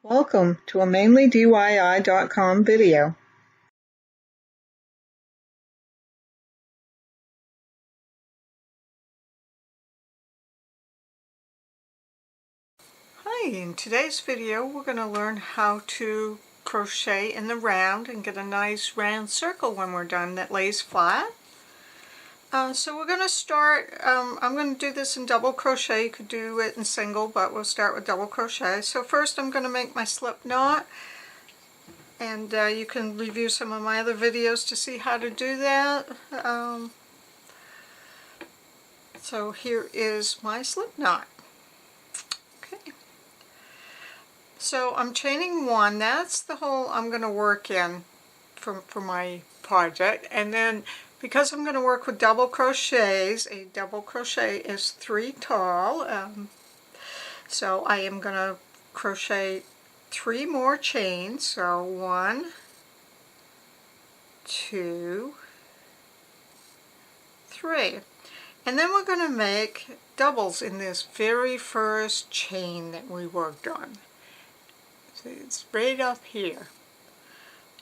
Welcome to a MainelyDIY.com video. Hi, in today's video we're going to learn how to crochet in the round and get a nice round circle when we're done that lays flat. So we're going to start, I'm going to do this in double crochet. You could do it in single, but we'll start with double crochet. So first I'm going to make my slip knot, and you can review some of my other videos to see how to do that. So here is my slip knot. Okay. So I'm chaining one. That's the hole I'm going to work in for my project. And then because I'm going to work with double crochets, a double crochet is 3 tall. So I am going to crochet 3 more chains. So 1, 2, 3. And then we're going to make doubles in this very first chain that we worked on. So it's right up here.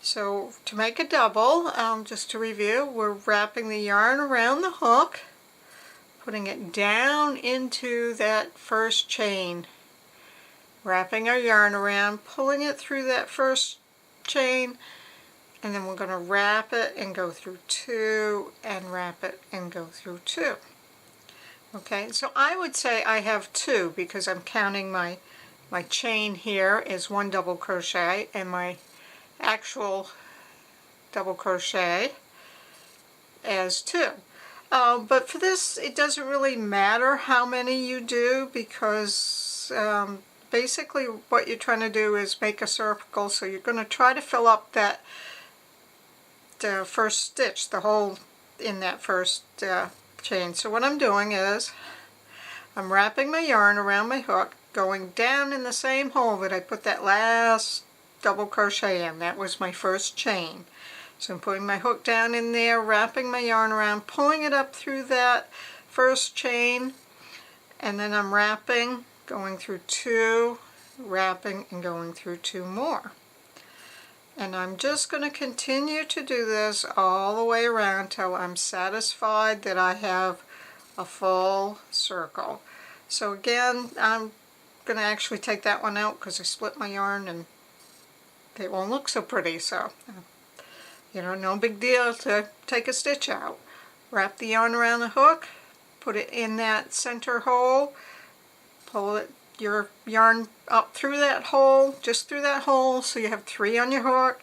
So to make a double, just to review, we're wrapping the yarn around the hook, putting it down into that first chain, wrapping our yarn around, pulling it through that first chain, and then we're going to wrap it and go through 2, and wrap it and go through 2. Okay, so I would say I have 2 because I'm counting my chain here is 1 double crochet and my actual double crochet as 2. But for this it doesn't really matter how many you do, because basically what you're trying to do is make a circle, so you're going to try to fill up that first stitch, the hole in that first chain. So what I'm doing is I'm wrapping my yarn around my hook, going down in the same hole that I put that last double crochet in. That was my first chain. So I'm putting my hook down in there, wrapping my yarn around, pulling it up through that first chain, and then I'm wrapping, going through 2, wrapping and going through 2 more. And I'm just going to continue to do this all the way around till I'm satisfied that I have a full circle. So again, I'm going to actually take that one out because I split my yarn and it won't look so pretty. So, you know, no big deal to take a stitch out. Wrap the yarn around the hook, put it in that center hole, pull your yarn up through that hole, just through that hole, so you have 3 on your hook.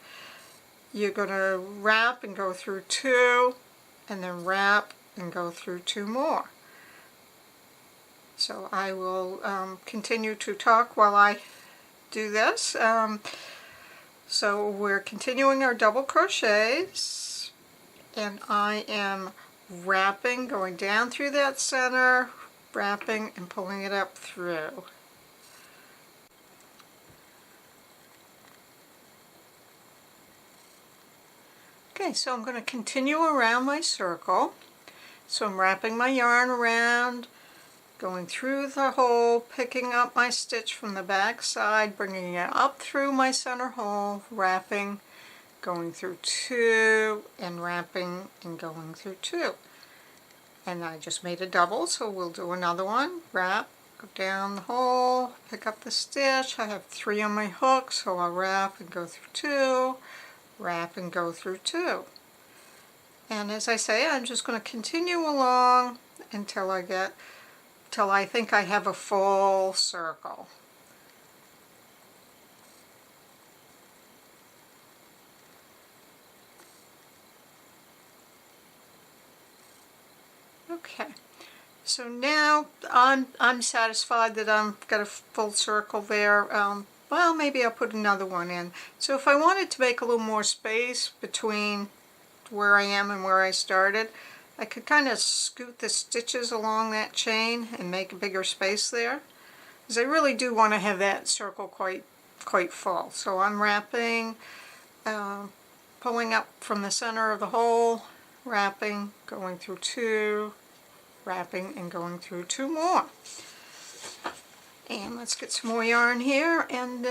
You're going to wrap and go through 2, and then wrap and go through 2 more. So I will continue to talk while I do this. So we're continuing our double crochets, and I am wrapping, going down through that center, wrapping and pulling it up through. Okay, so I'm going to continue around my circle. So I'm wrapping my yarn around, going through the hole, picking up my stitch from the back side, bringing it up through my center hole, wrapping, going through 2, and wrapping and going through 2. And I just made a double, so we'll do another one. Wrap, go down the hole, pick up the stitch. I have 3 on my hook, so I'll wrap and go through 2, wrap and go through 2. And as I say, I'm just going to continue along until I think I have a full circle. Okay, so now I'm satisfied that I've got a full circle there. Well, maybe I'll put another one in. So if I wanted to make a little more space between where I am and where I started, I could kind of scoot the stitches along that chain and make a bigger space there, because I really do want to have that circle quite full. So I'm wrapping, pulling up from the center of the hole, wrapping, going through 2, wrapping and going through 2 more. And let's get some more yarn here, and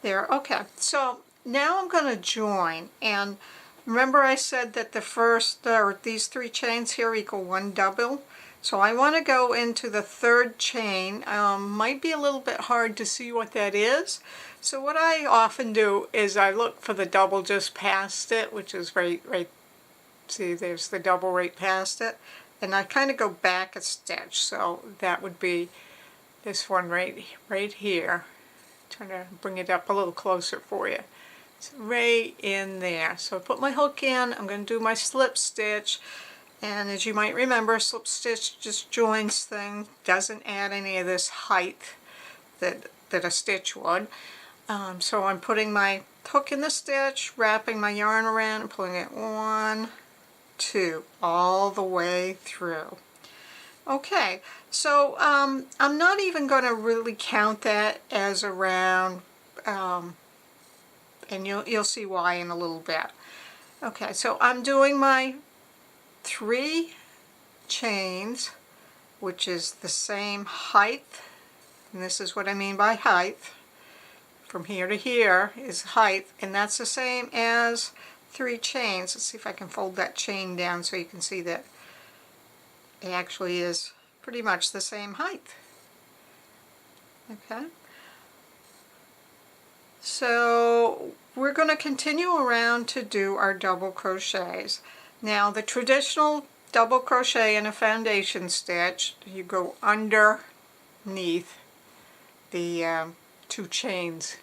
There, okay. So now I'm going to join, and remember I said that the first, these 3 chains here equal 1 double. So I want to go into the 3rd chain. Might be a little bit hard to see what that is. So what I often do is I look for the double just past it, which is right, see there's the double right past it. And I kind of go back a stitch. So that would be this one right here. Trying to bring it up a little closer for you. It's right in there. So I put my hook in, I'm going to do my slip stitch, and as you might remember, slip stitch just joins things, doesn't add any of this height that a stitch would. So I'm putting my hook in the stitch, wrapping my yarn around and pulling it 1, 2, all the way through. Okay, so I'm not even going to really count that as a round, and you'll see why in a little bit. Okay, so I'm doing my 3 chains, which is the same height, and this is what I mean by height. From here to here is height, and that's the same as 3 chains. Let's see if I can fold that chain down so you can see that it actually is pretty much the same height. Okay. So we're going to continue around to do our double crochets. Now the traditional double crochet in a foundation stitch, you go underneath the 2 chains,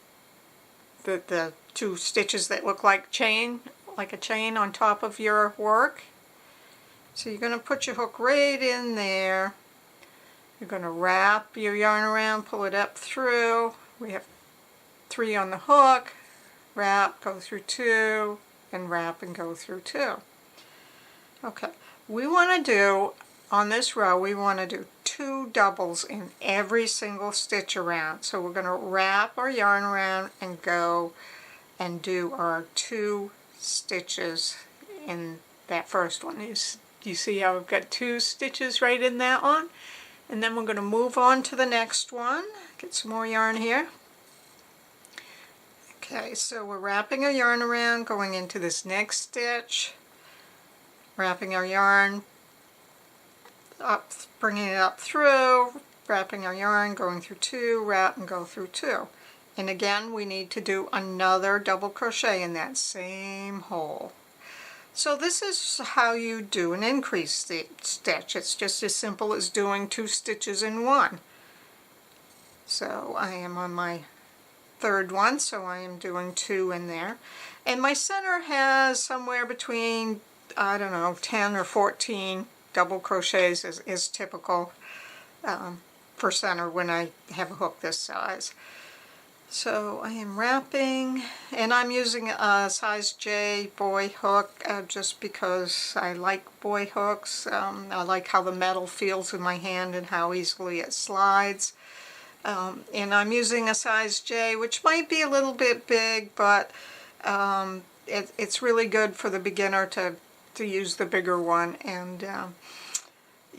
the 2 stitches that look like a chain on top of your work. So you're going to put your hook right in there. You're going to wrap your yarn around, pull it up through. We have 3 on the hook, wrap, go through 2, and wrap and go through 2. Okay, we want to do, on this row, we want to do 2 doubles in every single stitch around. So we're going to wrap our yarn around and go and do our 2 stitches in that first one. You see how I've got 2 stitches right in that one? And then we're going to move on to the next one. Get some more yarn here. Okay, so we're wrapping our yarn around, going into this next stitch, wrapping our yarn up, bringing it up through, wrapping our yarn, going through 2, wrap and go through 2. And again, we need to do another double crochet in that same hole. So this is how you do an increase stitch. It's just as simple as doing 2 stitches in one. So I am on my 3rd one, so I am doing 2 in there. And my center has somewhere between, I don't know, 10 or 14 double crochets is typical for center when I have a hook this size. So I am wrapping, and I'm using a size J boy hook just because I like boy hooks. I like how the metal feels in my hand and how easily it slides. And I'm using a size J, which might be a little bit big, but it's really good for the beginner to use the bigger one. And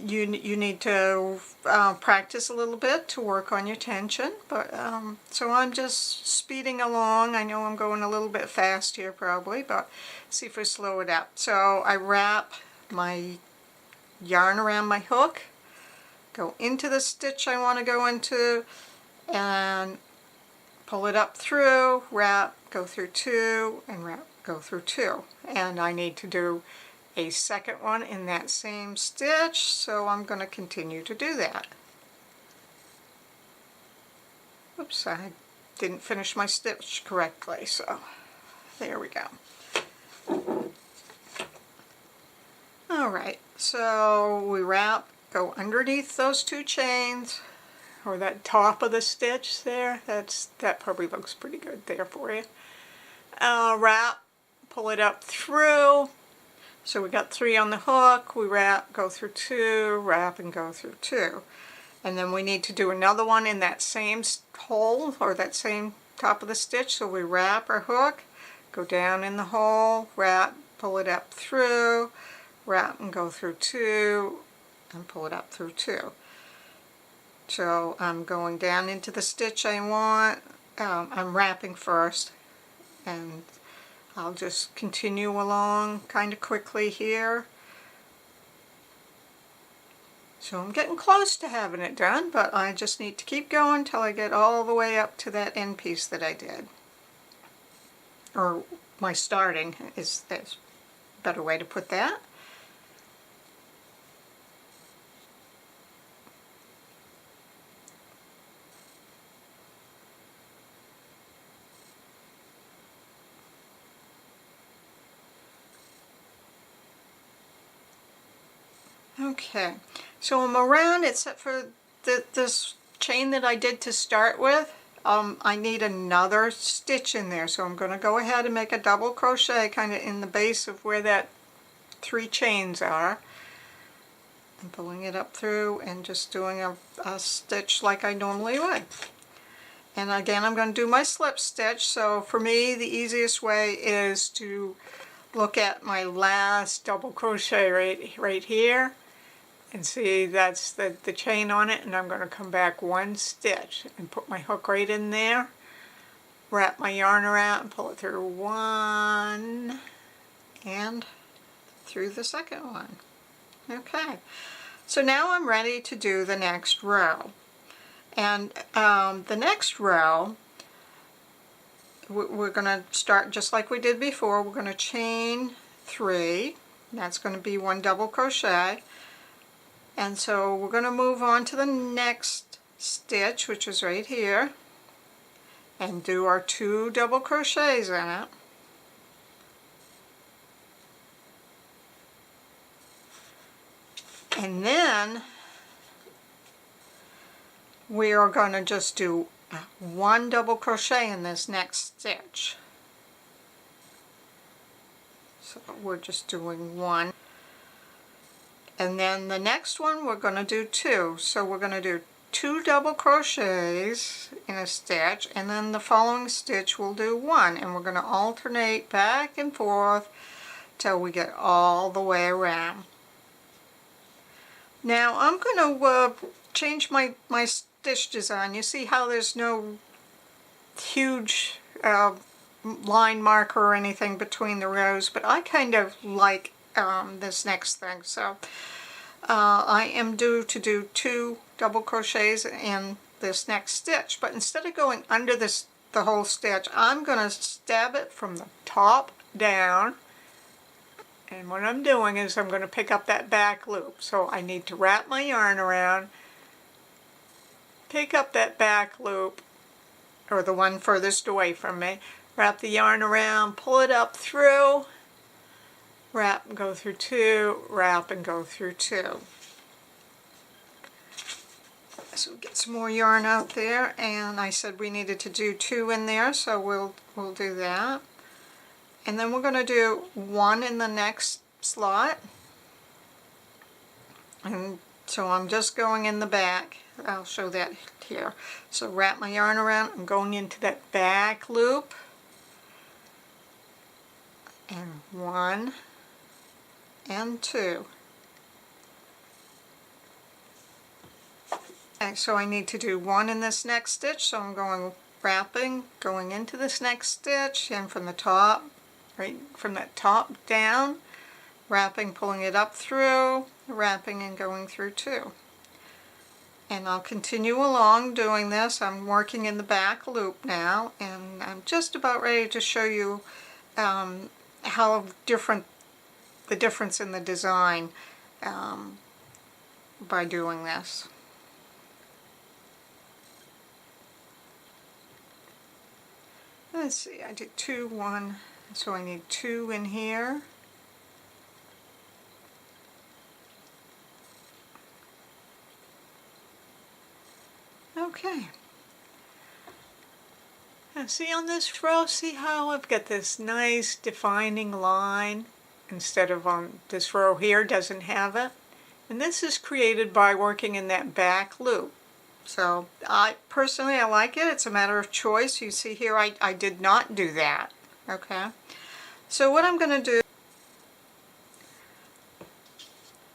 you need to practice a little bit to work on your tension. But so I'm just speeding along. I know I'm going a little bit fast here probably, but see if I slow it up. So I wrap my yarn around my hook, go into the stitch I want to go into, and pull it up through, wrap, go through 2, and wrap, go through 2. And I need to do a second one in that same stitch, so I'm going to continue to do that. Oops, I didn't finish my stitch correctly, so there we go. Alright, so we wrap, go underneath those 2 chains, or that top of the stitch there. That probably looks pretty good there for you. Wrap, pull it up through. So we got 3 on the hook, we wrap, go through 2, wrap and go through 2. And then we need to do another one in that same hole, or that same top of the stitch. So we wrap our hook, go down in the hole, wrap, pull it up through, wrap and go through 2, and pull it up through 2. So I'm going down into the stitch I want, I'm wrapping first, and I'll just continue along kind of quickly here. So I'm getting close to having it done, but I just need to keep going till I get all the way up to that end piece that I did. Or my starting is a better way to put that. Okay, so I'm around except for this chain that I did to start with. I need another stitch in there, so I'm going to go ahead and make a double crochet kind of in the base of where that 3 chains are. I'm pulling it up through and just doing a stitch like I normally would. And again, I'm going to do my slip stitch, so for me the easiest way is to look at my last double crochet right here. And see, that's the chain on it, and I'm going to come back 1 stitch and put my hook right in there, wrap my yarn around and pull it through 1 and through the second one. Okay, so now I'm ready to do the next row. And the next row, we're going to start just like we did before. We're going to chain 3. That's going to be 1 double crochet. And so we're going to move on to the next stitch, which is right here, and do our 2 double crochets in it. And then we are going to just do 1 double crochet in this next stitch. So we're just doing 1. And then the next one we're going to do 2. So we're going to do 2 double crochets in a stitch, and then the following stitch we'll do 1. And we're going to alternate back and forth till we get all the way around. Now I'm going to change my stitch design. You see how there's no huge line marker or anything between the rows, but I kind of like this next thing. So I am due to do 2 double crochets in this next stitch, but instead of going under the whole stitch, I'm going to stab it from the top down, and what I'm doing is I'm going to pick up that back loop. So I need to wrap my yarn around, pick up that back loop, or the one furthest away from me, wrap the yarn around, pull it up through, wrap and go through 2, wrap and go through 2. So get some more yarn out there, and I said we needed to do 2 in there, so we'll do that. And then we're going to do 1 in the next slot. And so I'm just going in the back. I'll show that here. So wrap my yarn around, I'm going into that back loop. And 1 and 2. Okay, so I need to do 1 in this next stitch, so I'm going wrapping, going into this next stitch, and from the top, right from that top down, wrapping, pulling it up through, wrapping and going through 2. And I'll continue along doing this. I'm working in the back loop now, and I'm just about ready to show you how different the difference in the design by doing this. Let's see, I did 2, 1, so I need 2 in here. Okay. Now see on this row, see how I've got this nice defining line instead of on this row here doesn't have it? And this is created by working in that back loop. So I like it. It's a matter of choice. You see here I did not do that. Okay. So what I'm going to do,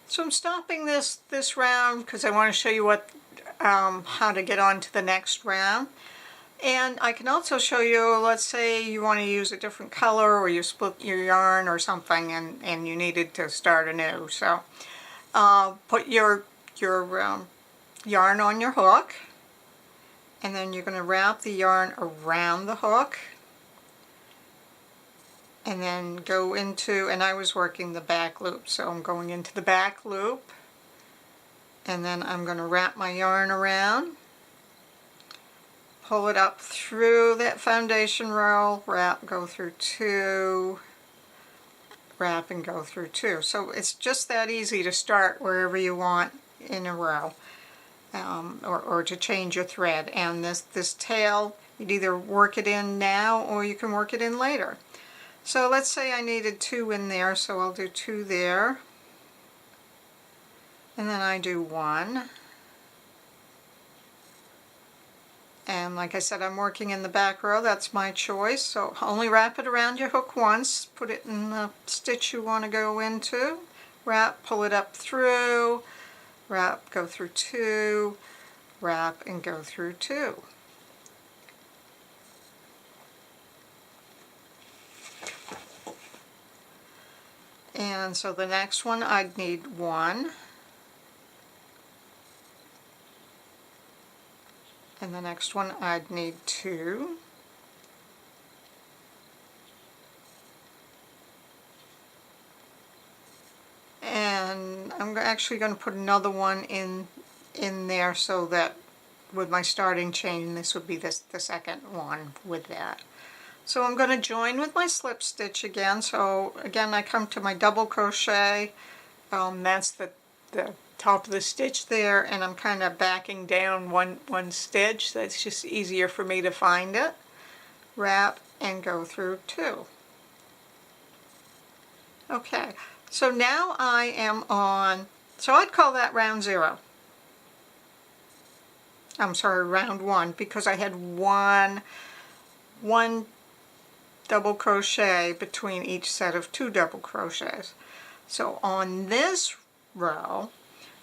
so I'm stopping this round because I want to show you what how to get on to the next round. And I can also show you, let's say you want to use a different color or you split your yarn or something and you needed to start anew. So put your yarn on your hook, and then you're going to wrap the yarn around the hook, and then go into, and I was working the back loop, so I'm going into the back loop, and then I'm going to wrap my yarn around, pull it up through that foundation row, wrap, go through 2, wrap and go through 2. So it's just that easy to start wherever you want in a row, or to change your thread. And this tail, you'd either work it in now or you can work it in later. So let's say I needed 2 in there, so I'll do 2 there, and then I do 1. And like I said, I'm working in the back row, that's my choice. So only wrap it around your hook once, put it in the stitch you want to go into, wrap, pull it up through, wrap, go through 2, wrap and go through 2. And so the next one I'd need 1. And the next one I'd need 2. And I'm actually going to put another one in there, so that with my starting chain, this would be the second one with that. So I'm going to join with my slip stitch again. So again, I come to my double crochet. That's the top of the stitch there, and I'm kind of backing down one stitch. That's just easier for me to find it. Wrap and go through 2. Okay, so now I am on, so I'd call that round 0. I'm sorry, round 1, because I had one double crochet between each set of 2 double crochets. So on this row,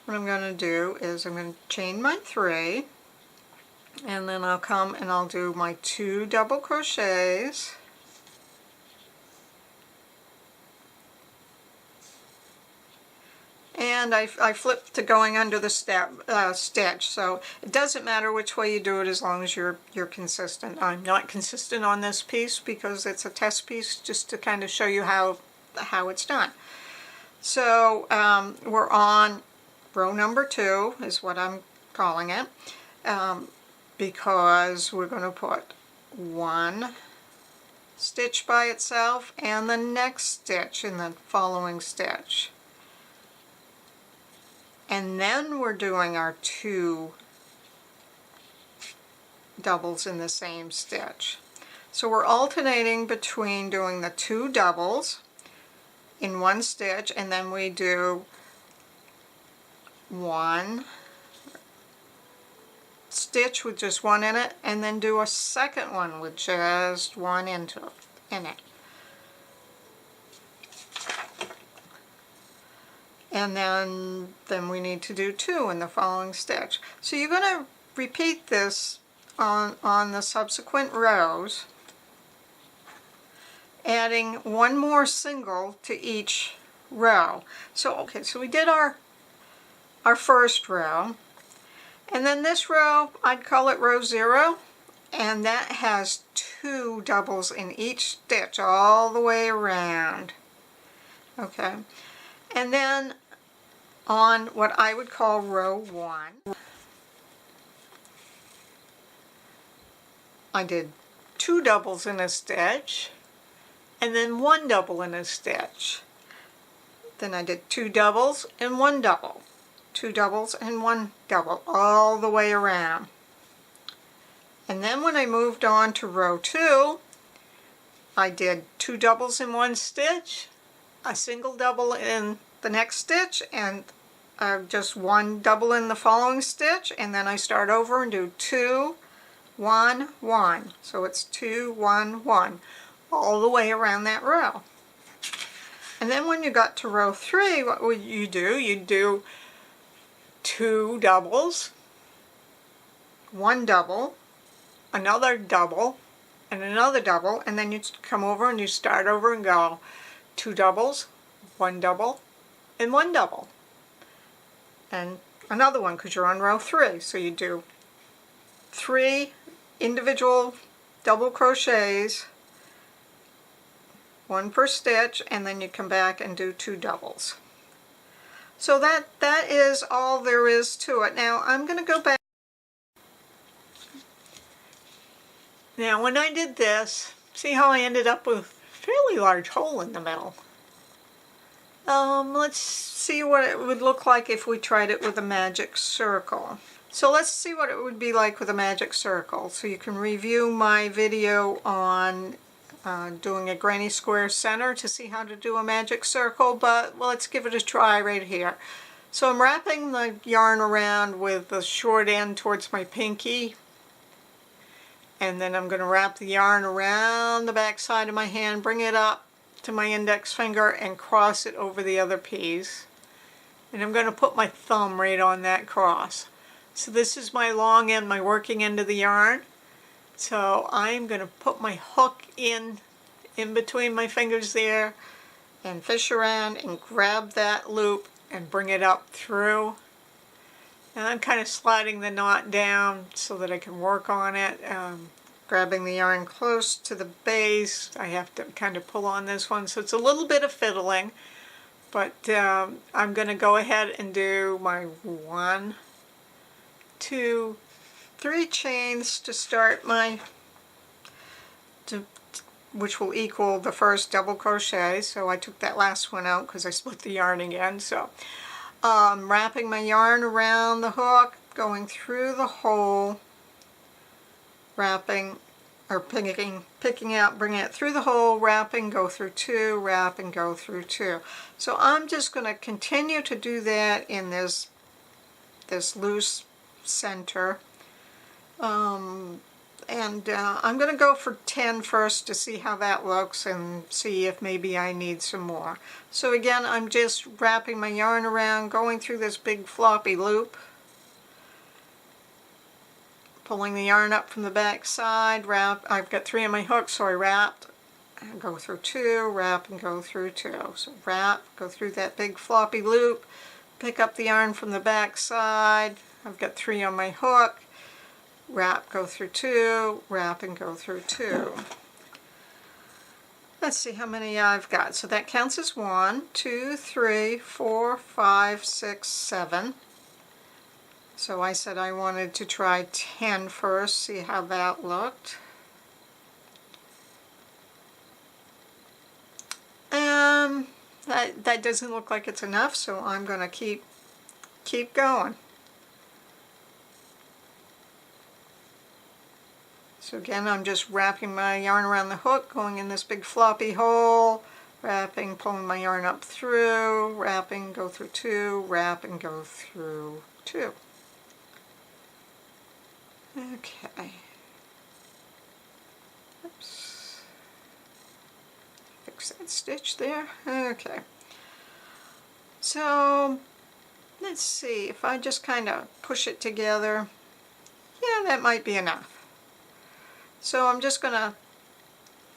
what I'm going to do is I'm going to chain my 3, and then I'll come and I'll do my 2 double crochets, and I flip to going under the stitch. So it doesn't matter which way you do it as long as you're consistent. I'm not consistent on this piece because it's a test piece, just to kind of show you how it's done. So we're on row number 2 is what I'm calling it, because we're going to put 1 stitch by itself and the next stitch in the following stitch. And then we're doing our 2 doubles in the same stitch. So we're alternating between doing the 2 doubles in one stitch, and then we do 1 stitch with just 1 in it, and then do a second one with just 1 in it. And then we need to do 2 in the following stitch. So you're going to repeat this on the subsequent rows, adding 1 more single to each row. So okay, so we did our first row, and then this row, I'd call it row 0, and that has 2 doubles in each stitch all the way around. Okay, and then on what I would call row 1, I did 2 doubles in a stitch, and then 1 double in a stitch. Then I did 2 doubles and 1 double, 2 doubles and 1 double, all the way around. And then when I moved on to row 2, I did 2 doubles in 1 stitch, a single double in the next stitch, and just 1 double in the following stitch, and then I start over and do 2, 1, 1. So it's 2, 1, 1, all the way around that row. And then when you got to row 3, what would you do? You'd do 2 doubles, 1 double, another double and another double, and then you come over and you start over and go 2 doubles, 1 double, and 1 double, and another one because you're on row 3. So you do 3 individual double crochets, 1 per stitch, and then you come back and do 2 doubles. So that is all there is to it. Now I'm going to go back. Now when I did this, see how I ended up with a fairly large hole in the middle. Let's see what it would look like if we tried it with a magic circle. So let's see what it would be like with a magic circle. So you can review my video on doing a granny square center to see how to do a magic circle, but well, let's give it a try right here. So I'm wrapping the yarn around with the short end towards my pinky, and then I'm going to wrap the yarn around the back side of my hand, bring it up to my index finger and cross it over the other piece, and I'm going to put my thumb right on that cross. So this is my long end, my working end of the yarn. So I'm going to put my hook in between my fingers there and fish around and grab that loop and bring it up through. And I'm kind of sliding the knot down so that I can work on it. Grabbing the yarn close to the base. I have to kind of pull on this one, so it's a little bit of fiddling, but I'm going to go ahead and do my 1, 2, 3 chains to start my, which will equal the first double crochet. So I took that last one out because I split the yarn again. So wrapping my yarn around the hook, going through the hole, wrapping or picking out, bringing it through the hole, wrapping, go through 2, wrap and go through 2. So I'm just going to continue to do that in this loose center. I'm going to go for 10 first to see how that looks and see if maybe I need some more. So again, I'm just wrapping my yarn around, going through this big floppy loop, pulling the yarn up from the back side, wrap. I've got 3 on my hook, so I wrap and go through 2, wrap and go through 2. So wrap, go through that big floppy loop, pick up the yarn from the back side. I've got 3 on my hook, wrap, go through 2, wrap and go through 2. Let's see how many I've got. So that counts as 1, 2, 3, 4, 5, 6, 7. So I said I wanted to try 10 first, see how that looked. That doesn't look like it's enough, so I'm going to keep going. So again, I'm just wrapping my yarn around the hook, going in this big floppy hole, wrapping, pulling my yarn up through, wrapping, go through 2, wrap and go through 2. Okay. Oops. Fix that stitch there. Okay. So let's see if I just kind of push it together. Yeah, that might be enough. So I'm just going to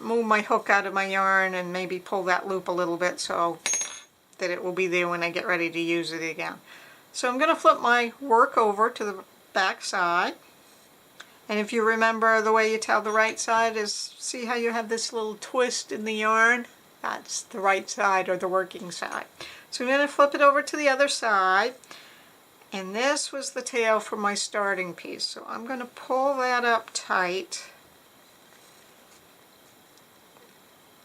move my hook out of my yarn and maybe pull that loop a little bit so that it will be there when I get ready to use it again. So I'm going to flip my work over to the back side. And if you remember, the way you tell the right side is, see how you have this little twist in the yarn? That's the right side or the working side. So I'm going to flip it over to the other side. And this was the tail for my starting piece. So I'm going to pull that up tight.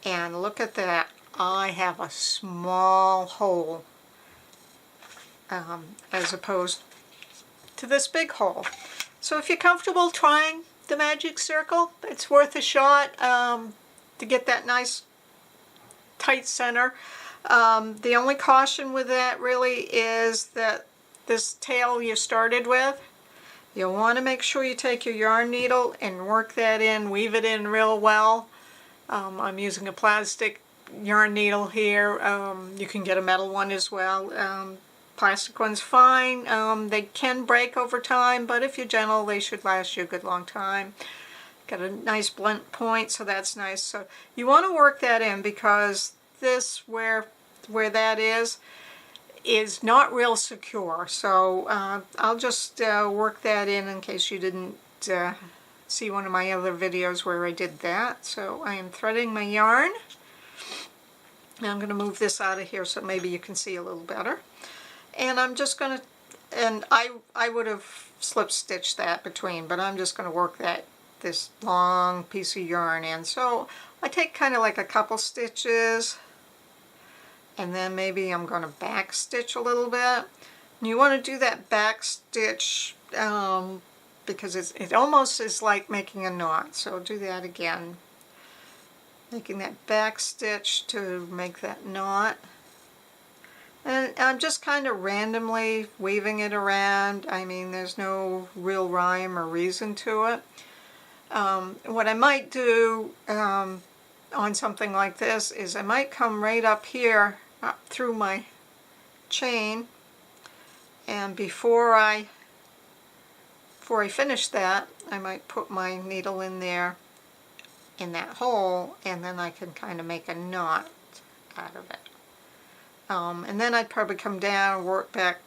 And look at that. I have a small hole as opposed to this big hole. So if you're comfortable trying the magic circle, it's worth a shot to get that nice tight center. The only caution with that really is that this tail you started with, you'll want to make sure you take your yarn needle and work that in, weave it in real well. I'm using a plastic yarn needle here. You can get a metal one as well. Plastic one's fine. They can break over time, but if you're gentle, they should last you a good long time. Got a nice blunt point, so that's nice. So you want to work that in, because this, where that is not real secure. So I'll just work that in case you didn't see one of my other videos where I did that. So I am threading my yarn. Now I'm going to move this out of here so maybe you can see a little better. And I'm just going to, and I would have slip stitched that between, but I'm just going to work this long piece of yarn in. So I take kind of like a couple stitches, and then maybe I'm going to back stitch a little bit. And you want to do that back stitch because it almost is like making a knot. So do that again. Making that back stitch to make that knot. And I'm just kind of randomly weaving it around. I mean, there's no real rhyme or reason to it. What I might do on something like this is I might come right up here, up through my chain, and before I finish that, I might put my needle in there, in that hole, and then I can kind of make a knot out of it. And then I'd probably come down, work back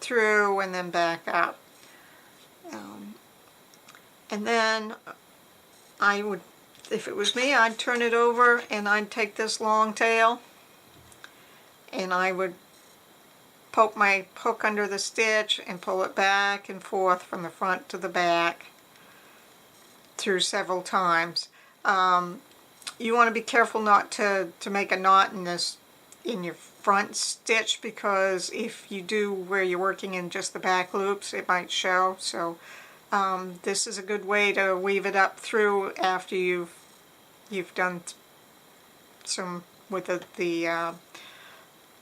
through, and then back up. And then I would, if it was me, I'd turn it over and I'd take this long tail and I would poke my hook under the stitch and pull it back and forth from the front to the back through several times. You want to be careful not to make a knot in your front stitch, because if you do where you're working in just the back loops, it might show. So this is a good way to weave it up through after you've done some with the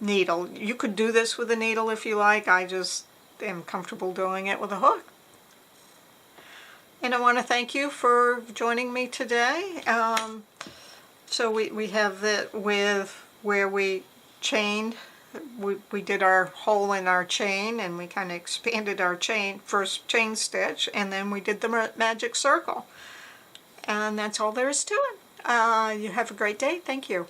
needle. You could do this with a needle if you like. I just am comfortable doing it with a hook. And I want to thank you for joining me today. So we have that with where we chained. We did our hole in our chain, and we kind of expanded our first chain stitch, and then we did the magic circle. And that's all there is to it. You have a great day. Thank you.